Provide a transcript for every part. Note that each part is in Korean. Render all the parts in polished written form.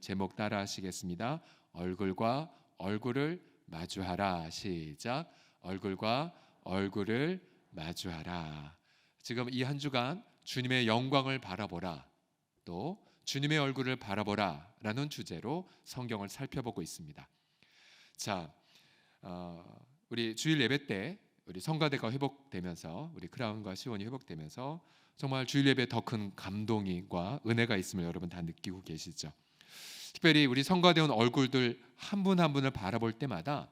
제목 따라 하시겠습니다. 얼굴과 얼굴을 마주하라. 시작. 얼굴과 얼굴을 마주하라. 지금 이 한 주간 주님의 영광을 바라보라, 또 주님의 얼굴을 바라보라 라는 주제로 성경을 살펴보고 있습니다. 자, 우리 주일 예배 때 우리 성가대가 회복되면서, 우리 크라운과 시원이 회복되면서 정말 주일 예배에 더 큰 감동과 은혜가 있음을 여러분 다 느끼고 계시죠. 특별히 우리 성가대원 얼굴들 한 분 한 분을 바라볼 때마다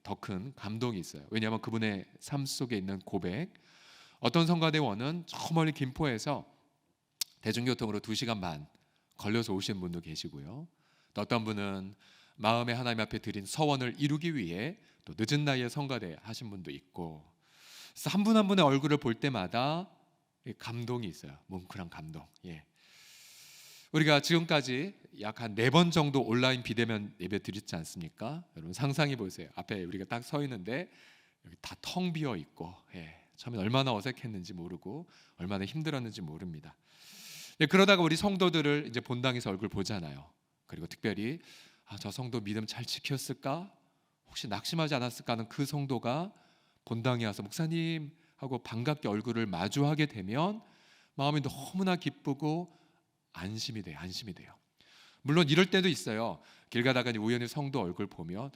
더 큰 감동이 있어요. 왜냐하면 그분의 삶 속에 있는 고백. 어떤 성가대원은 저 멀리 김포에서 대중교통으로 2시간 반 걸려서 오신 분도 계시고요. 또 어떤 분은 마음에 하나님 앞에 드린 서원을 이루기 위해 또 늦은 나이에 성가대 하신 분도 있고, 그래서 한 분 한 분의 얼굴을 볼 때마다 감동이 있어요. 뭉클한 감동. 우리가 지금까지 약 한 4번 정도 온라인 비대면 예배 드렸지 않습니까? 여러분 상상해 보세요. 앞에 우리가 딱 서 있는데 여기 다 텅 비어 있고, 처음에 얼마나 어색했는지 모르고 얼마나 힘들었는지 모릅니다. 그러다가 우리 성도들을 이제 본당에서 얼굴 보잖아요. 그리고 특별히 저 성도 믿음 잘 지켰을까? 혹시 낙심하지 않았을까 하는 그 성도가 본당에 와서 목사님 하고 반갑게 얼굴을 마주하게 되면 마음이 너무나 기쁘고 안심이 돼요. 물론 이럴 때도 있어요. 길 가다가 우연히 성도 얼굴 보면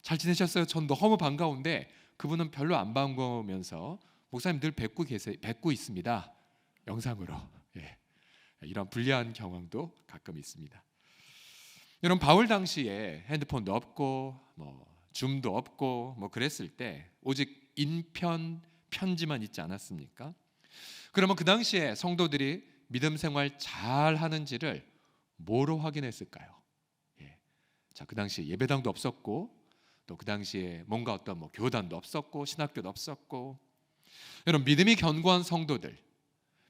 잘 지내셨어요? 전 너무 반가운데 그분은 별로 안 반가우면서 목사님 늘 뵙고 있습니다. 영상으로. 이런 불리한 경험도 가끔 있습니다. 여러분, 바울 당시에 핸드폰도 없고 줌도 없고 그랬을 때 오직 인편 편지만 있지 않았습니까? 그러면 그 당시에 성도들이 믿음 생활 잘 하는지를 뭐로 확인했을까요? 자, 그 당시에 예배당도 없었고, 또 그 당시에 뭔가 어떤 교단도 없었고, 신학교도 없었고, 여러분 믿음이 견고한 성도들,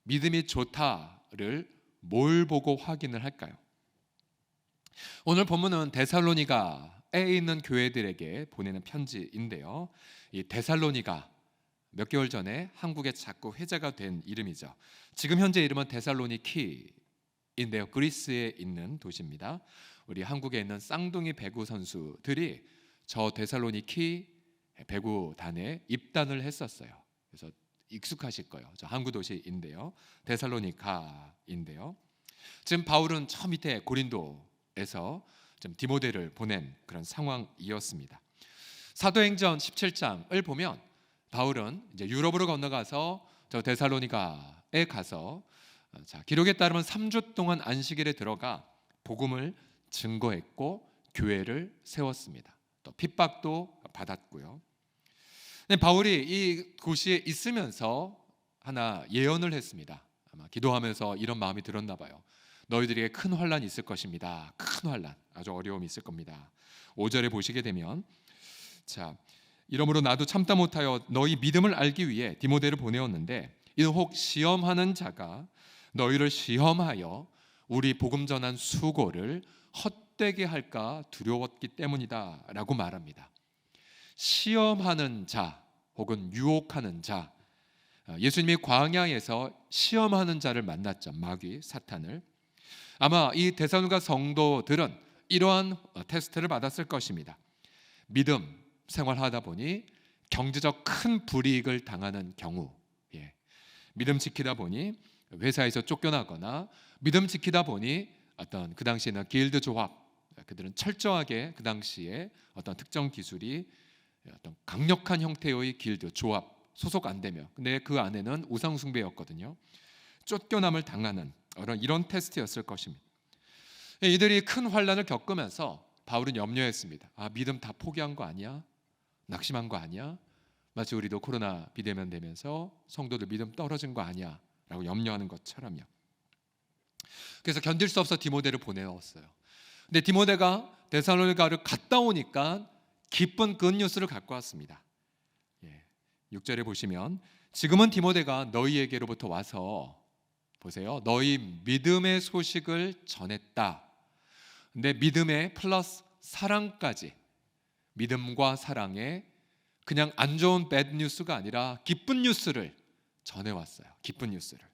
믿음이 좋다를 뭘 보고 확인을 할까요? 오늘 본문은 데살로니가에 있는 교회들에게 보내는 편지인데요. 이 데살로니가 몇 개월 전에 한국에 자꾸 회자가 된 이름이죠. 지금 현재 이름은 데살로니키인데요. 그리스에 있는 도시입니다. 우리 한국에 있는 쌍둥이 배구 선수들이 저 데살로니키 배구단에 입단을 했었어요. 그래서 익숙하실 거예요. 저 항구 도시인데요. 데살로니카인데요. 지금 바울은 저 밑에 고린도에서 좀 디모데를 보낸 그런 상황이었습니다. 사도행전 17장을 보면 바울은 이제 유럽으로 건너가서 저 데살로니가에 가서, 기록에 따르면 3주 동안 안식일에 들어가 복음을 증거했고 교회를 세웠습니다. 또 핍박도 받았고요. 바울이 이 도시에 있으면서 하나 예언을 했습니다. 아마 기도하면서 이런 마음이 들었나 봐요. 너희들에게 큰 환란이 있을 것입니다. 큰 환란, 아주 어려움이 있을 겁니다. 5절에 보시게 되면, 자, 이러므로 나도 참다 못하여 너희 믿음을 알기 위해 디모데를 보내었는데 이는 혹 시험하는 자가 너희를 시험하여 우리 복음 전한 수고를 헛되게 할까 두려웠기 때문이다 라고 말합니다. 시험하는 자 혹은 유혹하는 자, 예수님이 광야에서 시험하는 자를 만났죠. 마귀, 사탄을. 아마 이 데살로니가 성도들은 이러한 테스트를 받았을 것입니다. 믿음 생활하다 보니 경제적 큰 불이익을 당하는 경우, 믿음 지키다 보니 회사에서 쫓겨나거나, 믿음 지키다 보니 어떤 그 당시에는 길드 조합, 그들은 철저하게 그 당시에 어떤 특정 기술이 어떤 강력한 형태의 길드 조합 소속 안 되며, 근데 그 안에는 우상 숭배였거든요. 쫓겨남을 당하는 이런 테스트였을 것입니다. 이들이 큰 환란을 겪으면서 바울은 염려했습니다. 믿음 다 포기한 거 아니야? 낙심한 거 아니야? 마치 우리도 코로나 비대면 되면서 성도들 믿음 떨어진 거 아니야? 라고 염려하는 것처럼요. 그래서 견딜 수 없어 디모데를 보내었어요. 근데 디모데가 데살로니가를 갔다 오니까 기쁜 굿뉴스를 갖고 왔습니다. 6절에 보시면, 지금은 디모데가 너희에게로부터 와서, 보세요, 너희 믿음의 소식을 전했다. 근데 믿음에 플러스 사랑까지, 믿음과 사랑에 그냥 안 좋은 배드 뉴스가 아니라 기쁜 뉴스를 전해왔어요. 기쁜 뉴스를.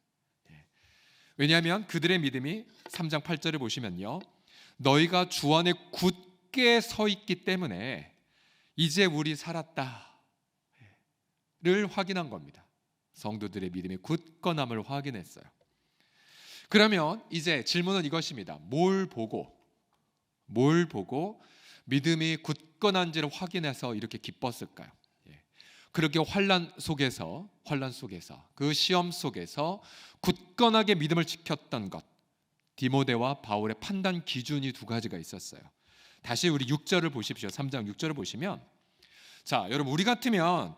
왜냐하면 그들의 믿음이 3장 8절을 보시면요, 너희가 주 안에 굳게 서 있기 때문에 이제 우리 살았다를 확인한 겁니다. 성도들의 믿음의 굳건함을 확인했어요. 그러면 이제 질문은 이것입니다. 뭘 보고 믿음이 굳건한지를 확인해서 이렇게 기뻤을까요? 그렇게 환난 속에서 그 시험 속에서 굳건하게 믿음을 지켰던 것, 디모데와 바울의 판단 기준이 두 가지가 있었어요. 다시 우리 6절을 보십시오. 3장 6절을 보시면, 자, 여러분, 우리 같으면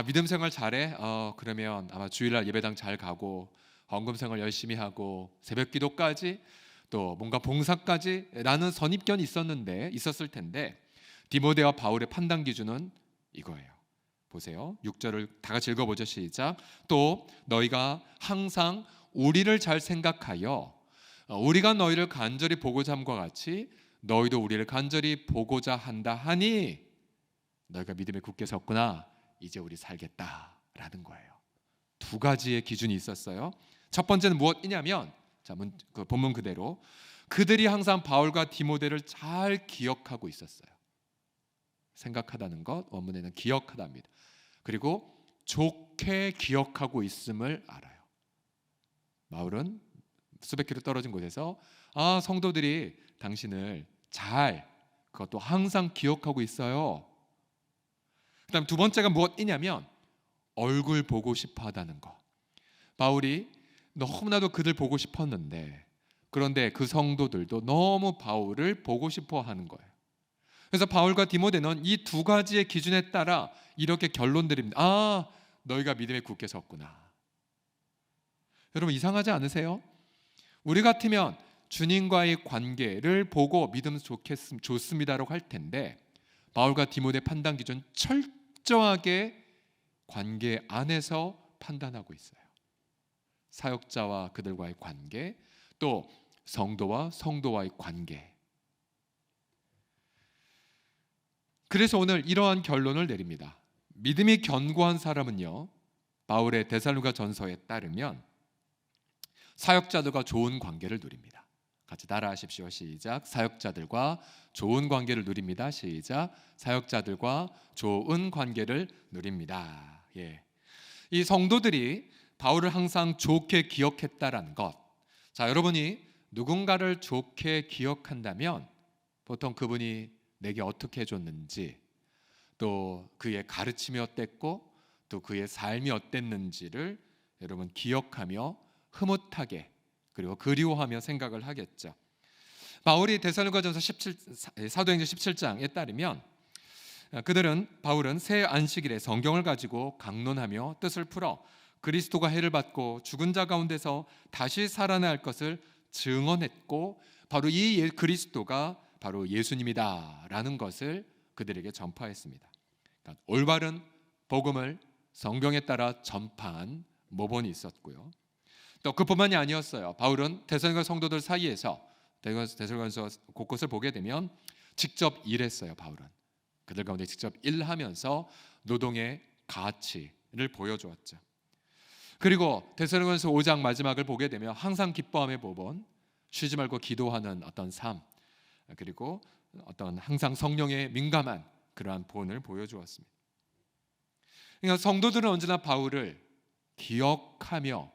믿음 생활 잘해? 그러면 아마 주일날 예배당 잘 가고 헌금 생활 열심히 하고 새벽 기도까지 또 뭔가 봉사까지 라는 선입견이 있었을 텐데, 디모데와 바울의 판단 기준은 이거예요. 보세요. 6절을 다 같이 읽어보죠. 시작. 또 너희가 항상 우리를 잘 생각하여 우리가 너희를 간절히 보고자 함과 같이 너희도 우리를 간절히 보고자 한다 하니 너희가 믿음에 굳게 섰구나. 이제 우리 살겠다라는 거예요. 두 가지의 기준이 있었어요. 첫 번째는 무엇이냐면, 자, 그 본문 그대로 그들이 항상 바울과 디모데를 잘 기억하고 있었어요. 생각하다는 것, 원문에는 기억하다입니다. 그리고 좋게 기억하고 있음을 알아요. 바울은 수백 킬로 떨어진 곳에서 성도들이 당신을 잘, 그것도 항상 기억하고 있어요. 그다음 두 번째가 무엇이냐면 얼굴 보고 싶어 하다는 것. 바울이 너무나도 그들 보고 싶었는데, 그런데 그 성도들도 너무 바울을 보고 싶어 하는 거예요. 그래서 바울과 디모데는 이 두 가지의 기준에 따라 이렇게 결론 드립니다. 너희가 믿음에 굳게 섰구나. 여러분, 이상하지 않으세요? 우리 같으면 주님과의 관계를 보고 믿음 좋습니다라고 할 텐데, 바울과 디모데 판단 기준 철저하게 관계 안에서 판단하고 있어요. 사역자와 그들과의 관계, 또 성도와 성도와의 관계. 그래서 오늘 이러한 결론을 내립니다. 믿음이 견고한 사람은요, 바울의 데살로니가 전서에 따르면 사역자들과 좋은 관계를 누립니다. 같이 따라하십시오. 시작. 사역자들과 좋은 관계를 누립니다. 시작. 사역자들과 좋은 관계를 누립니다. 이 성도들이 바울을 항상 좋게 기억했다라는 것. 자, 여러분이 누군가를 좋게 기억한다면 보통 그분이 내게 어떻게 해줬는지, 또 그의 가르침이 어땠고, 또 그의 삶이 어땠는지를 여러분 기억하며 흐뭇하게, 그리고 그리워하며 생각을 하겠죠. 바울이 데살로니가전서 사도행전 17장에 따르면 바울은 새 안식일에 성경을 가지고 강론하며 뜻을 풀어 그리스도가 해를 받고 죽은 자 가운데서 다시 살아날 것을 증언했고, 바로 이 그리스도가 바로 예수님이다라는 것을 그들에게 전파했습니다. 그러니까 올바른 복음을 성경에 따라 전파한 모본이 있었고요. 또 그뿐만이 아니었어요. 바울은 데살로니가 성도들 사이에서, 데살로니가서 곳곳을 보게 되면 직접 일했어요. 바울은 그들 가운데 직접 일하면서 노동의 가치를 보여주었죠. 그리고 데살로니가서 5장 마지막을 보게 되면 항상 기뻐함의 모본, 쉬지 말고 기도하는 어떤 삶, 그리고 어떤 항상 성령에 민감한 그러한 본을 보여주었습니다. 그러니까 성도들은 언제나 바울을 기억하며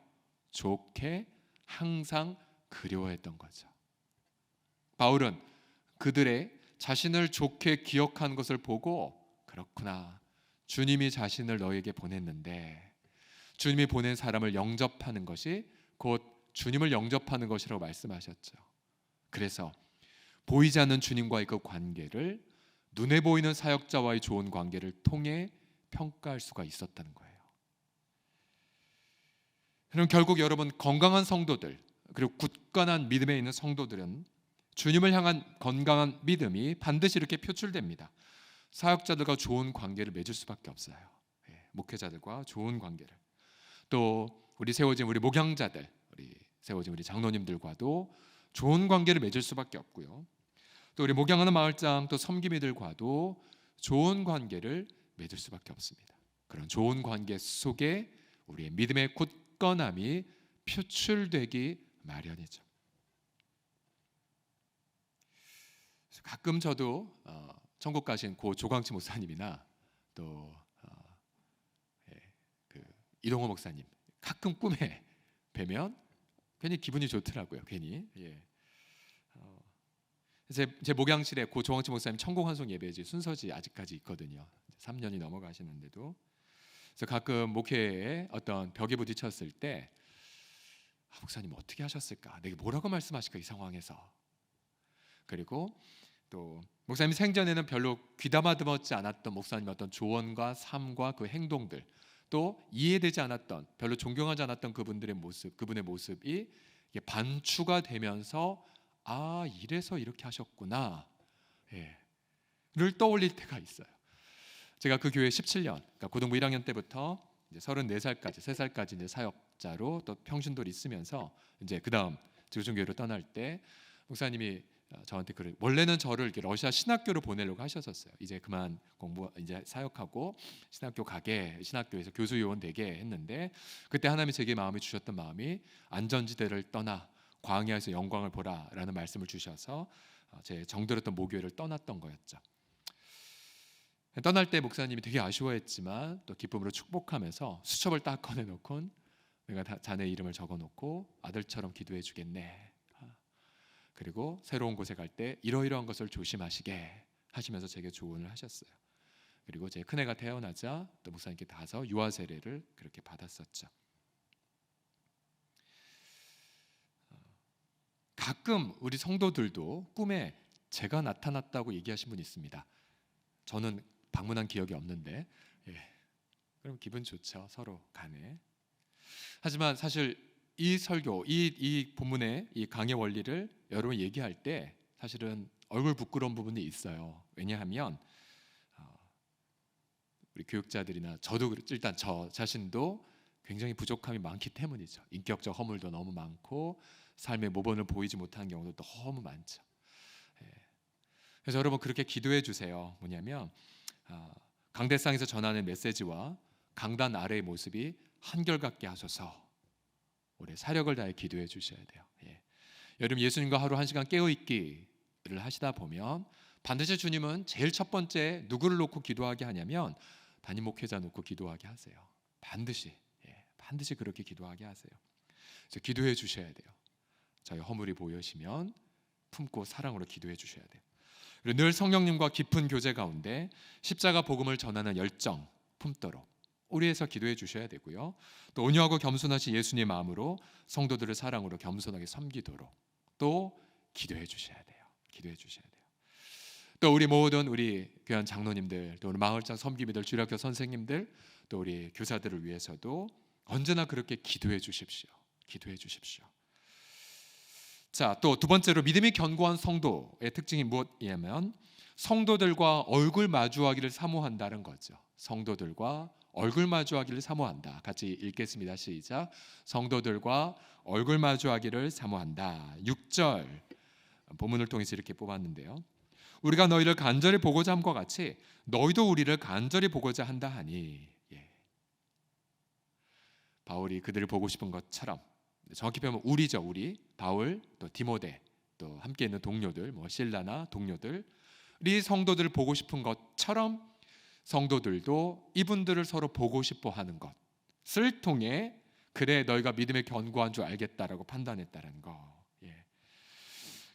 좋게 항상 그리워했던 거죠. 바울은 그들의 자신을 좋게 기억한 것을 보고, 그렇구나, 주님이 자신을 너에게 보냈는데 주님이 보낸 사람을 영접하는 것이 곧 주님을 영접하는 것이라고 말씀하셨죠. 그래서 보이지 않는 주님과의 그 관계를 눈에 보이는 사역자와의 좋은 관계를 통해 평가할 수가 있었다는 거예요. 그럼 결국 여러분, 건강한 성도들, 그리고 굳건한 믿음에 있는 성도들은 주님을 향한 건강한 믿음이 반드시 이렇게 표출됩니다. 사역자들과 좋은 관계를 맺을 수밖에 없어요. 목회자들과 좋은 관계를, 또 우리 세워진 우리 목양자들, 세워진 우리 장로님들과도 좋은 관계를 맺을 수밖에 없고요. 또 우리 목양하는 마을장, 또 섬김이들과도 좋은 관계를 맺을 수밖에 없습니다. 그런 좋은 관계 속에 우리의 믿음의 굳건함이 표출되기 마련이죠. 가끔 저도 천국 가신 고 조광치 목사님이나 또 예, 그 이동호 목사님 가끔 꿈에 뵈면 괜히 기분이 좋더라고요. 괜히. 예. 제 목양실에 고 조광치 목사님 천국 환송 예배지 순서지 아직까지 있거든요. 3년이 넘어가시는데도. 그래서 가끔 목회에 어떤 벽에 부딪혔을 때 목사님 어떻게 하셨을까? 내게 뭐라고 말씀하실까 이 상황에서. 그리고 또 목사님 생전에는 별로 귀담아듣지 않았던 목사님의 어떤 조언과 삶과 그 행동들, 또 이해되지 않았던, 별로 존경하지 않았던 그분들의 모습, 그분의 모습이 반추가 되면서 아 이래서 이렇게 하셨구나 를 떠올릴 때가 있어요. 제가 그 교회 17년, 그러니까 고등부 1학년 때부터 이제 34살까지, 3살까지 이제 사역자로 또 평신도를 있으면서 이제 그다음 지구촌교회로 떠날 때 목사님이 저한테 원래는 저를 이렇게 러시아 신학교로 보내려고 하셨었어요. 이제 그만 공부 이제 사역하고 신학교 가게, 신학교에서 교수 요원 되게 했는데 그때 하나님이 제게 마음에 주셨던 마음이 안전지대를 떠나 광야에서 영광을 보라라는 말씀을 주셔서 제 정들었던 모교회를 떠났던 거였죠. 떠날 때 목사님이 되게 아쉬워했지만 또 기쁨으로 축복하면서 수첩을 딱 꺼내놓고 내가 자네 이름을 적어놓고 아들처럼 기도해 주겠네. 그리고 새로운 곳에 갈 때 이러이러한 것을 조심하시게 하시면서 제게 조언을 하셨어요. 그리고 제 큰애가 태어나자 또 목사님께 가서 유아 세례를 그렇게 받았었죠. 가끔 우리 성도들도 꿈에 제가 나타났다고 얘기하신 분이 있습니다. 저는 방문한 기억이 없는데 그럼 기분 좋죠. 서로 간에. 하지만 사실 이 설교, 이 본문의 이 강의 원리를 여러분 얘기할 때 사실은 얼굴 부끄러운 부분이 있어요. 왜냐하면 우리 교육자들이나 저도 일단 저 자신도 굉장히 부족함이 많기 때문이죠. 인격적 허물도 너무 많고 삶의 모범을 보이지 못하는 경우도 너무 많죠. 그래서 여러분 그렇게 기도해 주세요. 뭐냐면 강대상에서 전하는 메시지와 강단 아래의 모습이 한결같게 하소서. 올해 사력을 다해 기도해 주셔야 돼요. 여러분 예수님과 하루 1시간 깨어있기를 하시다 보면 반드시 주님은 제일 첫 번째 누구를 놓고 기도하게 하냐면 담임 목회자 놓고 기도하게 하세요. 반드시 그렇게 기도하게 하세요. 그래서 기도해 주셔야 돼요. 저희 허물이 보여시면 품고 사랑으로 기도해 주셔야 돼요. 그리고 늘 성령님과 깊은 교제 가운데 십자가 복음을 전하는 열정 품도록 우리에서 기도해 주셔야 되고요. 또 온유하고 겸손하신 예수님의 마음으로 성도들을 사랑으로 겸손하게 섬기도록 또 기도해 주셔야 돼요. 기도해 주셔야 돼요. 또 우리 모든 우리 귀한 장로님들, 또 우리 마을장 섬기미들, 주일학교 선생님들, 또 우리 교사들을 위해서도 언제나 그렇게 기도해 주십시오. 기도해 주십시오. 자, 또 두 번째로 믿음이 견고한 성도의 특징이 무엇이냐면 성도들과 얼굴 마주하기를 사모한다는 거죠. 성도들과 얼굴 마주하기를 사모한다. 같이 읽겠습니다. 시작. 성도들과 얼굴 마주하기를 사모한다. 6절 본문을 통해서 이렇게 뽑았는데요. 우리가 너희를 간절히 보고자 함과 같이 너희도 우리를 간절히 보고자 한다 하니. 바울이 그들을 보고 싶은 것처럼 정확히 표현하면 우리죠. 우리 바울 또 디모데 또 함께 있는 동료들 실라나 동료들이 성도들을 보고 싶은 것처럼 성도들도 이분들을 서로 보고 싶어 하는 것을 통해 그래 너희가 믿음에 견고한 줄 알겠다라고 판단했다는 거.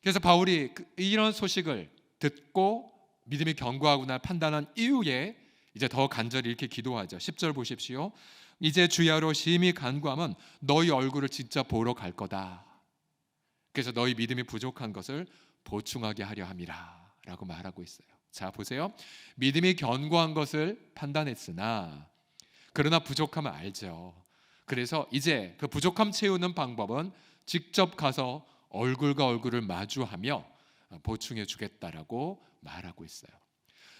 그래서 바울이 이런 소식을 듣고 믿음이 견고하구나 판단한 이후에 이제 더 간절히 이렇게 기도하죠. 10절 보십시오. 이제 주야로 심히 간구하면 너희 얼굴을 진짜 보러 갈 거다. 그래서 너희 믿음이 부족한 것을 보충하게 하려 함이라 라고 말하고 있어요. 자 보세요. 믿음이 견고한 것을 판단했으나 그러나 부족함을 알죠. 그래서 이제 그 부족함 채우는 방법은 직접 가서 얼굴과 얼굴을 마주하며 보충해 주겠다라고 말하고 있어요.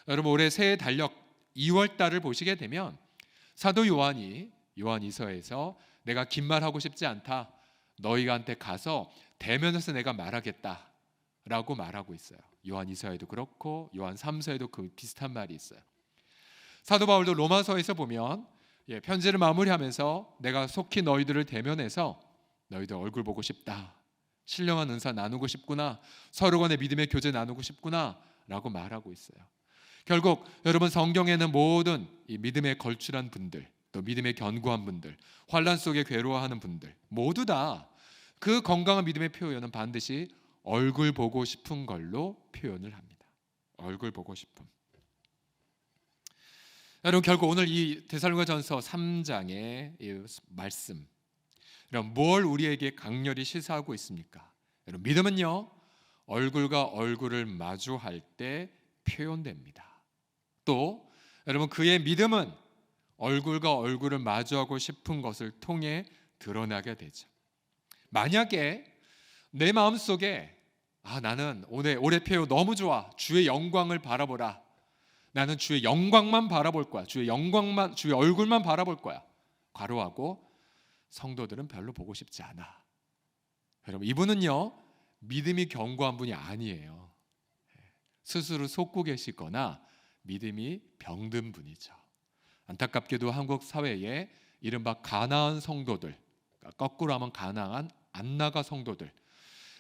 여러분 올해 새해 달력 2월 달을 보시게 되면 사도 요한이 요한이서에서 내가 긴 말하고 싶지 않다. 너희한테 가서 대면해서 내가 말하겠다라고 말하고 있어요. 요한이서에도 그렇고 요한 3서에도 그 비슷한 말이 있어요. 사도 바울도 로마서에서 보면 편지를 마무리하면서 내가 속히 너희들을 대면해서 너희들 얼굴 보고 싶다. 신령한 은사 나누고 싶구나, 서로 간의 믿음의 교제 나누고 싶구나 라고 말하고 있어요. 결국 여러분, 성경에는 모든 이 믿음에 걸출한 분들, 또 믿음에 견고한 분들, 환난 속에 괴로워하는 분들 모두 다 그 건강한 믿음의 표현은 반드시 얼굴 보고 싶은 걸로 표현을 합니다. 얼굴 보고 싶음. 여러분, 결국 오늘 이 데살로니가전서 3장의 이 말씀, 여러분, 뭘 우리에게 강렬히 시사하고 있습니까? 여러분, 믿음은요, 얼굴과 얼굴을 마주할 때 표현됩니다. 또 여러분, 그의 믿음은 얼굴과 얼굴을 마주하고 싶은 것을 통해 드러나게 되죠. 만약에 내 마음속에 나는 올해 표현 너무 좋아, 주의 영광을 바라보라, 나는 주의 영광만 바라볼 거야, 주의 영광만, 주의 얼굴만 바라볼 거야, 괄호하고 성도들은 별로 보고 싶지 않아. 여러분, 이분은요, 믿음이 견고한 분이 아니에요. 스스로 속고 계시거나 믿음이 병든 분이죠. 안타깝게도 한국 사회에 이른바 가나안 성도들, 거꾸로 하면 가나안 안나가 성도들,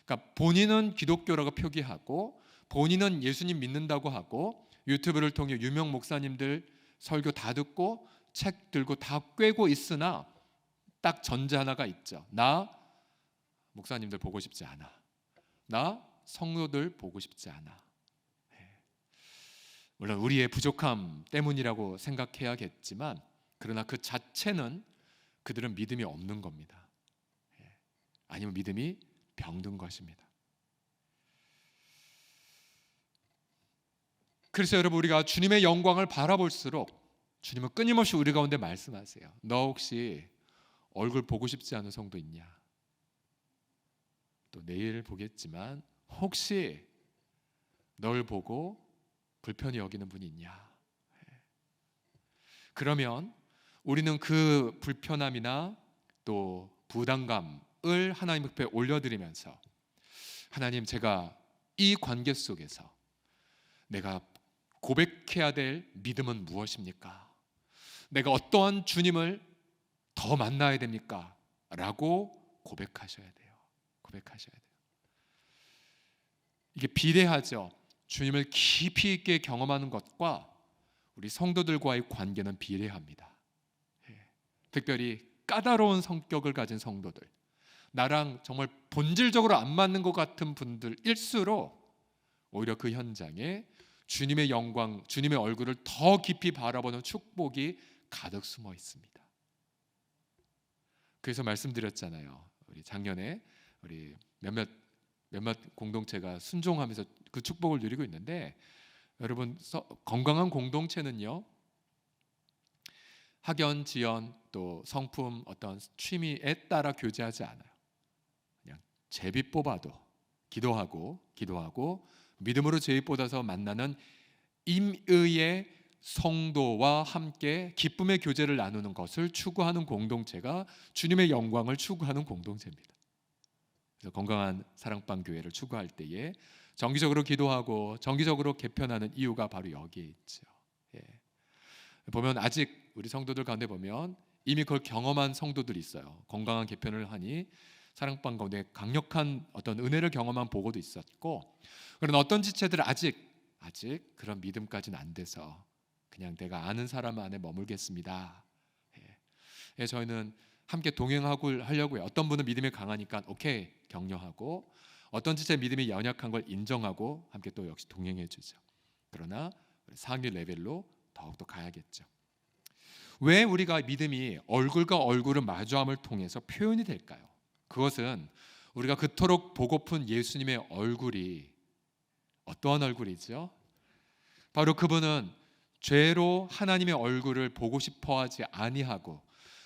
그러니까 본인은 기독교라고 표기하고 본인은 예수님 믿는다고 하고 유튜브를 통해 유명 목사님들 설교 다 듣고 책 들고 다 꿰고 있으나 딱 전제 하나가 있죠. 나 목사님들 보고 싶지 않아. 나 성도들 보고 싶지 않아. 물론 우리의 부족함 때문이라고 생각해야겠지만, 그러나 그 자체는 그들은 믿음이 없는 겁니다. 아니면 믿음이 병든 것입니다. 그래서 여러분, 우리가 주님의 영광을 바라볼수록 주님은 끊임없이 우리 가운데 말씀하세요. 너 혹시 얼굴 보고 싶지 않은 성도 있냐? 또 내일 보겠지만 혹시 널 보고 불편히 여기는 분이 있냐? 그러면 우리는 그 불편함이나 또 부담감을 하나님 앞에 올려드리면서, 하나님, 제가 이 관계 속에서 내가 고백해야 될 믿음은 무엇입니까? 내가 어떠한 주님을 더 만나야 됩니까? 라고 고백하셔야 돼요. 고백하셔야 돼요. 이게 비례하죠. 주님을 깊이 있게 경험하는 것과 우리 성도들과의 관계는 비례합니다. 특별히 까다로운 성격을 가진 성도들, 나랑 정말 본질적으로 안 맞는 것 같은 분들일수록 오히려 그 현장에 주님의 영광, 주님의 얼굴을 더 깊이 바라보는 축복이 가득 숨어 있습니다. 그래서 말씀드렸잖아요. 우리 작년에 우리 몇몇 공동체가 순종하면서 그 축복을 누리고 있는데, 여러분, 건강한 공동체는요, 학연, 지연, 또 성품, 어떤 취미에 따라 교제하지 않아요. 그냥 제비 뽑아도 기도하고 믿음으로 제비 뽑아서 만나는 임의의 성도와 함께 기쁨의 교제를 나누는 것을 추구하는 공동체가 주님의 영광을 추구하는 공동체입니다. 그래서 건강한 사랑방 교회를 추구할 때에 정기적으로 기도하고 정기적으로 개편하는 이유가 바로 여기에 있죠. 보면 아직 우리 성도들 가운데 보면 이미 그걸 경험한 성도들이 있어요. 건강한 개편을 하니 사랑방 가운데 강력한 어떤 은혜를 경험한 보고도 있었고, 그런 어떤 지체들은 아직 그런 믿음까지는 안 돼서 그냥 내가 아는 사람 안에 머물겠습니다. 저희는 함께 동행하고 하려고요. 어떤 분은 믿음이 강하니까 오케이 격려하고, 어떤 지체 믿음이 연약한 걸 인정하고 함께 또 역시 동행해 주죠. 그러나 상위 레벨로 더욱더 가야겠죠. 왜 우리가 믿음이 얼굴과 얼굴을 마주함을 통해서 표현이 될까요? 그것은 우리가 그토록 보고픈 예수님의 얼굴이 어떠한 얼굴이죠? 바로 그분은 죄로 하나님의 얼굴을 보고 싶어 하지 아니하고,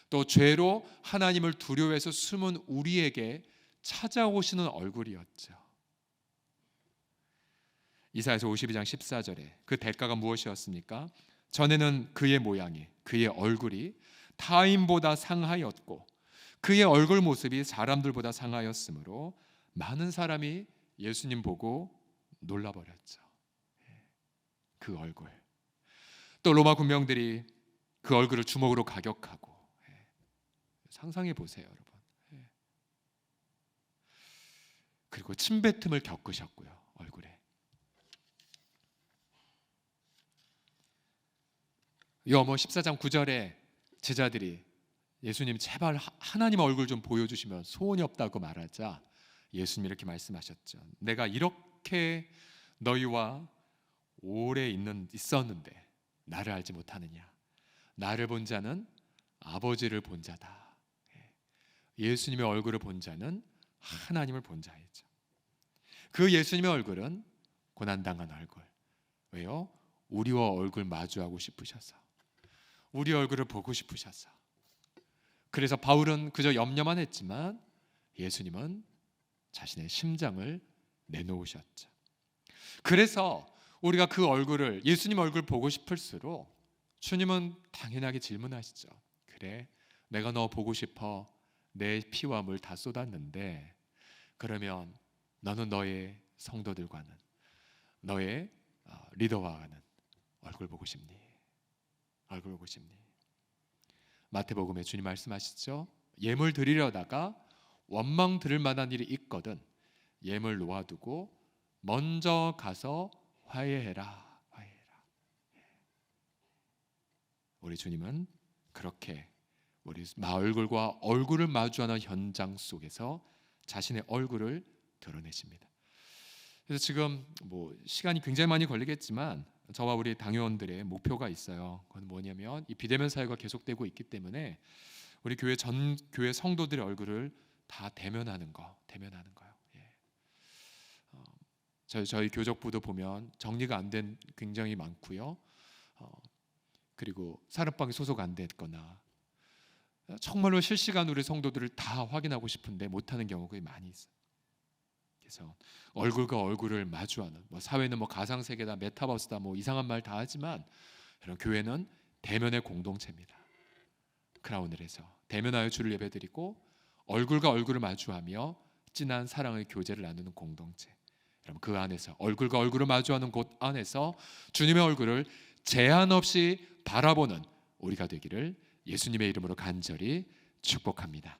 또 죄로 하나님을 두려워해서 숨은 우리에게 찾아오시는 얼굴이었죠. 이사야서 52장 14절에 그 대가가 무엇이었습니까? 전에는 그의 모양이, 그의 얼굴이 타인보다 상하였고 그의 얼굴 모습이 사람들보다 상하였으므로 많은 사람이 예수님 보고 놀라버렸죠. 그 얼굴. 또 로마 군병들이 그 얼굴을 주먹으로 가격하고, 상상해 보세요, 여러분. 그리고 침뱉음을 겪으셨고요. 얼굴에. 요한복음 14장 9절에 제자들이 예수님 제발 하나님 얼굴 좀 보여주시면 소원이 없다고 말하자 예수님이 이렇게 말씀하셨죠. 내가 이렇게 너희와 오래 있었는데 나를 알지 못하느냐. 나를 본 자는 아버지를 본 자다. 예수님의 얼굴을 본 자는 하나님을 본 자이죠. 그 예수님의 얼굴은 고난당한 얼굴. 왜요? 우리와 얼굴 마주하고 싶으셔서, 우리 얼굴을 보고 싶으셔서. 그래서 바울은 그저 염려만 했지만 예수님은 자신의 심장을 내놓으셨죠. 그래서 우리가 그 얼굴을, 예수님 얼굴 보고 싶을수록 주님은 당연하게 질문하시죠. 그래, 내가 너 보고 싶어. 내 피와 물 다 쏟았는데 그러면 너는 너의 성도들과는, 너의 리더와는 얼굴 보고 싶니? 얼굴 보고 싶니? 마태복음에 주님 말씀하시죠. 예물 드리려다가 원망 들을 만한 일이 있거든 예물 놓아두고 먼저 가서 화해해라. 화해해라. 우리 주님은 그렇게 우리 얼굴과 얼굴을 마주하는 현장 속에서 자신의 얼굴을 드러내십니다. 그래서 지금 시간이 굉장히 많이 걸리겠지만 저와 우리 당회원들의 목표가 있어요. 그건 뭐냐면 이 비대면 사회가 계속되고 있기 때문에 우리 교회 전 교회 성도들의 얼굴을 다 대면하는 거요. 예. 저희 교적부도 보면 정리가 안 된 굉장히 많고요. 그리고 산업방에 소속 안 됐거나 정말로 실시간 우리 성도들을 다 확인하고 싶은데 못하는 경우가 많이 있어요. 그래서 얼굴과 얼굴을 마주하는, 사회는 가상세계다, 메타버스다, 이상한 말 다 하지만 이런 교회는 대면의 공동체입니다. 크라운을에서 대면하여 주를 예배드리고 얼굴과 얼굴을 마주하며 진한 사랑의 교제를 나누는 공동체. 여러분 그 안에서 얼굴과 얼굴을 마주하는 곳 안에서 주님의 얼굴을 제한 없이 바라보는 우리가 되기를 예수님의 이름으로 간절히 축복합니다.